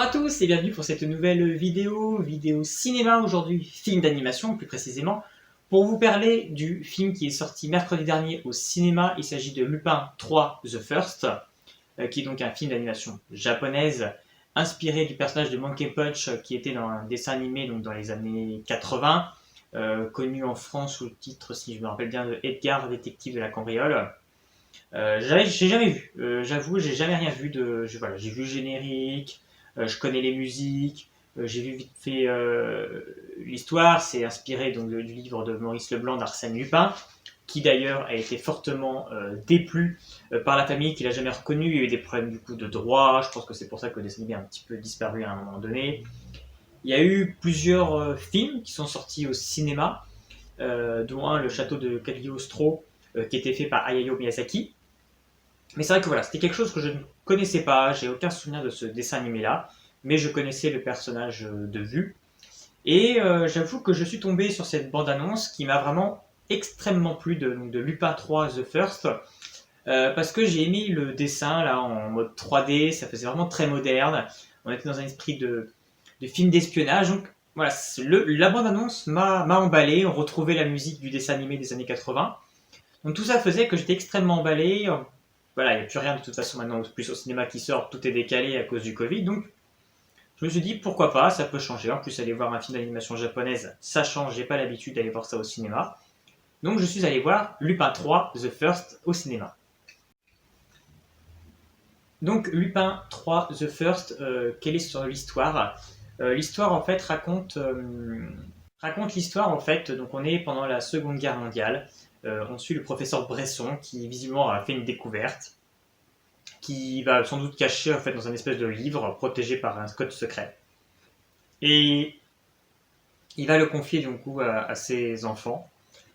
Bonjour à tous et bienvenue pour cette nouvelle vidéo cinéma aujourd'hui, film d'animation plus précisément, pour vous parler du film qui est sorti mercredi dernier au cinéma. Il s'agit de Lupin 3 The First, qui est donc un film d'animation japonaise inspiré du personnage de Monkey Punch qui était dans un dessin animé donc dans les années 80, connu en France sous le titre, si je me rappelle bien, de Edgar, détective de la cambriole. J'ai jamais vu, j'avoue, j'ai jamais rien vu voilà, j'ai vu le générique, je connais les musiques, j'ai vu vite fait l'histoire. C'est inspiré donc du livre de Maurice Leblanc d'Arsène Lupin, qui d'ailleurs a été fortement déplu par la famille, qui l'a jamais reconnu. Il y a eu des problèmes du coup de droit, je pense que c'est pour ça que le dessin animé a un petit peu disparu à un moment donné. Il y a eu plusieurs films qui sont sortis au cinéma, dont un, Le Château de Cagliostro, qui était fait par Hayao Miyazaki. Mais c'est vrai que voilà, c'était quelque chose que je ne connaissais pas, j'ai aucun souvenir de ce dessin animé-là, mais je connaissais le personnage de vue. Et j'avoue que je suis tombé sur cette bande-annonce qui m'a vraiment extrêmement plu de Lupin 3 The First, parce que j'ai aimé le dessin là en mode 3D, ça faisait vraiment très moderne, on était dans un esprit de film d'espionnage, donc voilà, la bande-annonce m'a emballé, on retrouvait la musique du dessin animé des années 80, donc tout ça faisait que j'étais extrêmement emballé. Voilà, il n'y a plus rien de toute façon maintenant, plus au cinéma qui sort, tout est décalé à cause du Covid, donc je me suis dit pourquoi pas, ça peut changer. En plus, aller voir un film d'animation japonaise, ça change, j'ai pas l'habitude d'aller voir ça au cinéma. Donc je suis allé voir Lupin 3 The First au cinéma. Donc Lupin 3 The First, quelle est sur l'histoire? L'histoire en fait raconte l'histoire en fait. Donc on est pendant la Seconde Guerre mondiale. On suit le professeur Bresson qui visiblement a fait une découverte, qui va sans doute cacher en fait dans un espèce de livre protégé par un code secret. Et il va le confier du coup à ses enfants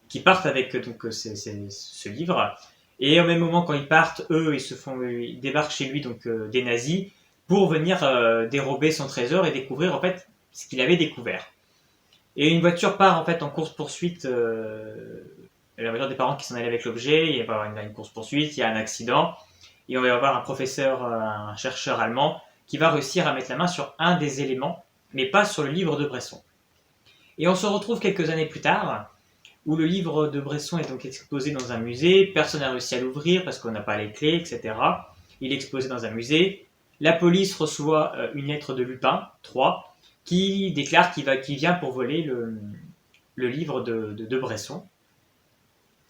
qui partent avec donc ce livre. Et au même moment, quand ils partent, eux, ils débarquent chez lui donc des nazis pour venir dérober son trésor et découvrir en fait ce qu'il avait découvert. Et une voiture part en fait en course poursuite. La voiture des parents qui s'en allaient avec l'objet. Il va y avoir une course poursuite. Il y a un accident. Et on va y avoir un professeur, un chercheur allemand, qui va réussir à mettre la main sur un des éléments, mais pas sur le livre de Bresson. Et on se retrouve quelques années plus tard, où le livre de Bresson est donc exposé dans un musée. Personne n'a réussi à l'ouvrir parce qu'on n'a pas les clés, etc. Il est exposé dans un musée. La police reçoit une lettre de Lupin 3 qui déclare qu'il vient pour voler le livre de Bresson.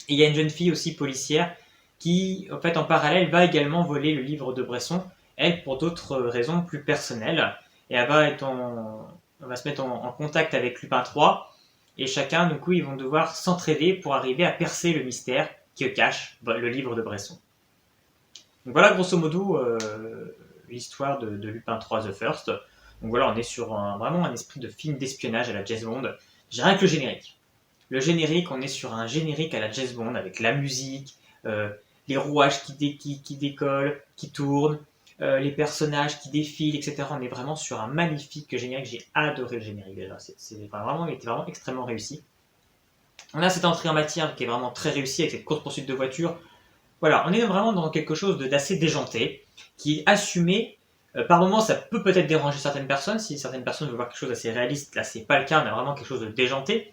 Et il y a une jeune fille aussi policière qui, en fait, en parallèle, va également voler le livre de Bresson, elle, pour d'autres raisons plus personnelles. Et elle va se mettre en contact avec Lupin 3, et chacun, du coup, ils vont devoir s'entraider pour arriver à percer le mystère que cache le livre de Bresson. Donc voilà, grosso modo, l'histoire de Lupin 3 The First. Donc voilà, on est sur vraiment un esprit de film d'espionnage à la James Bond. J'ai rien que le générique. Le générique, on est sur un générique à la James Bond avec la musique, les rouages qui décollent, qui tournent, les personnages qui défilent, etc. On est vraiment sur un magnifique générique. J'ai adoré le générique déjà. Il était vraiment extrêmement réussi. On a cette entrée en matière qui est vraiment très réussie avec cette course poursuite de voiture. Voilà, on est vraiment dans quelque chose d'assez déjanté, qui est assumé. Par moments, ça peut peut-être déranger certaines personnes. Si certaines personnes veulent voir quelque chose d'assez réaliste, là c'est pas le cas. On a vraiment quelque chose de déjanté.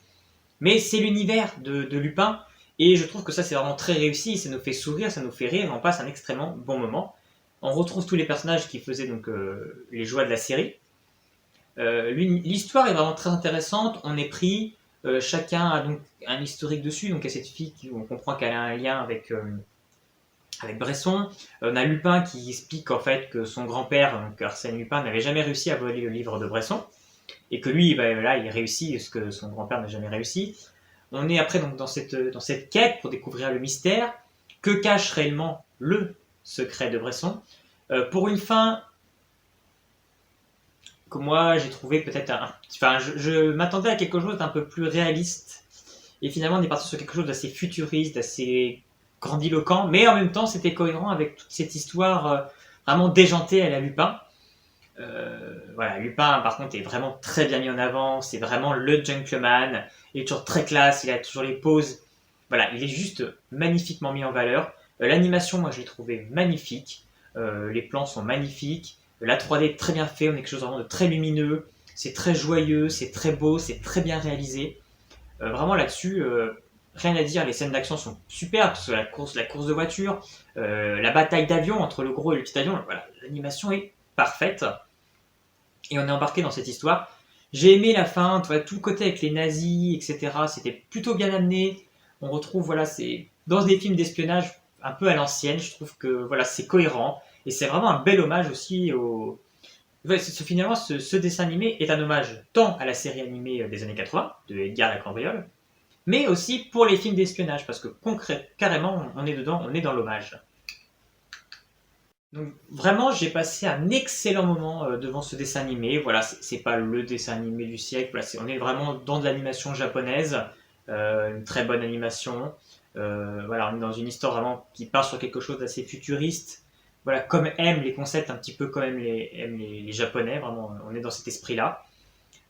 Mais c'est l'univers de Lupin, et je trouve que ça c'est vraiment très réussi, ça nous fait sourire, ça nous fait rire, et on passe un extrêmement bon moment. On retrouve tous les personnages qui faisaient donc les joies de la série. L'histoire est vraiment très intéressante, on est pris, chacun a donc un historique dessus, donc il y a cette fille on comprend qu'elle a un lien avec Bresson. On a Lupin qui explique en fait que son grand-père, donc Arsène Lupin, n'avait jamais réussi à voler le livre de Bresson, et que lui, là, il réussit ce que son grand-père n'a jamais réussi. On est après donc dans cette quête pour découvrir le mystère. Que cache réellement le secret de Bresson, pour une fin que moi j'ai trouvé peut-être je m'attendais à quelque chose d'un peu plus réaliste, et finalement on est parti sur quelque chose d'assez futuriste, d'assez grandiloquent, mais en même temps c'était cohérent avec toute cette histoire vraiment déjantée à la Lupin. Voilà, Lupin par contre est vraiment très bien mis en avant, c'est vraiment le gentleman, il est toujours très classe, il a toujours les poses, voilà, il est juste magnifiquement mis en valeur. L'animation, moi je l'ai trouvé magnifique, les plans sont magnifiques, La 3D est très bien fait, on est quelque chose vraiment de très lumineux, c'est très joyeux, c'est très beau, c'est très bien réalisé. Vraiment là-dessus, rien à dire, les scènes d'action sont super, que ce soit la course de voiture, la bataille d'avion entre le gros et le petit avion, voilà, l'animation est parfaite. Et on est embarqué dans cette histoire. J'ai aimé la fin, tu vois, tout le côté avec les nazis, etc. C'était plutôt bien amené. On retrouve, voilà, c'est dans des films d'espionnage un peu à l'ancienne. Je trouve que voilà, c'est cohérent et c'est vraiment un bel hommage aussi au. Finalement, ce dessin animé est un hommage tant à la série animée des années 80 de Edgar la Cambriole, mais aussi pour les films d'espionnage parce que carrément, on est dedans, on est dans l'hommage. Donc vraiment, j'ai passé un excellent moment devant ce dessin animé. Voilà, c'est pas le dessin animé du siècle. Voilà, on est vraiment dans de l'animation japonaise, une très bonne animation. Voilà, on est dans une histoire vraiment qui part sur quelque chose d'assez futuriste. Voilà, comme aiment les concepts un petit peu comme aiment les Japonais. Vraiment, on est dans cet esprit-là.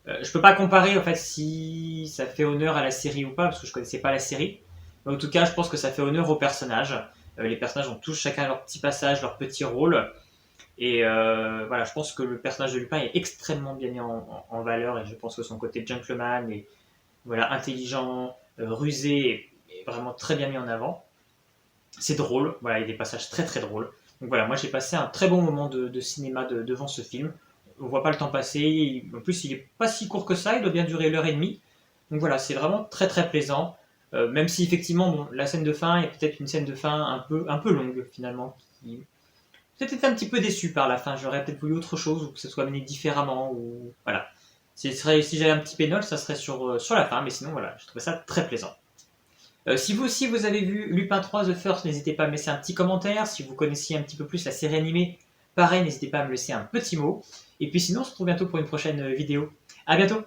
Je peux pas comparer en fait si ça fait honneur à la série ou pas parce que je connaissais pas la série. Mais en tout cas, je pense que ça fait honneur aux personnages. Les personnages ont tous chacun leur petit passage, leur petit rôle. Et voilà, je pense que le personnage de Lupin est extrêmement bien mis en valeur et je pense que son côté gentleman et voilà, intelligent, rusé est vraiment très bien mis en avant. C'est drôle, voilà, il y a des passages très très drôles. Donc voilà, moi j'ai passé un très bon moment de cinéma devant ce film. On voit pas le temps passer, en plus il est pas si court que ça, il doit bien durer l'heure et demie. Donc voilà, c'est vraiment très très plaisant. Même si effectivement, bon, la scène de fin est peut-être une scène de fin un peu longue finalement. Peut-être été un petit peu déçu par la fin. J'aurais peut-être voulu autre chose ou que ce soit amené différemment. Ou voilà. Si j'avais un petit bémol, ça serait sur la fin. Mais sinon, voilà, je trouvais ça très plaisant. Si vous aussi vous avez vu Lupin 3 The First, n'hésitez pas à me laisser un petit commentaire. Si vous connaissiez un petit peu plus la série animée, pareil, n'hésitez pas à me laisser un petit mot. Et puis sinon, on se retrouve bientôt pour une prochaine vidéo. À bientôt!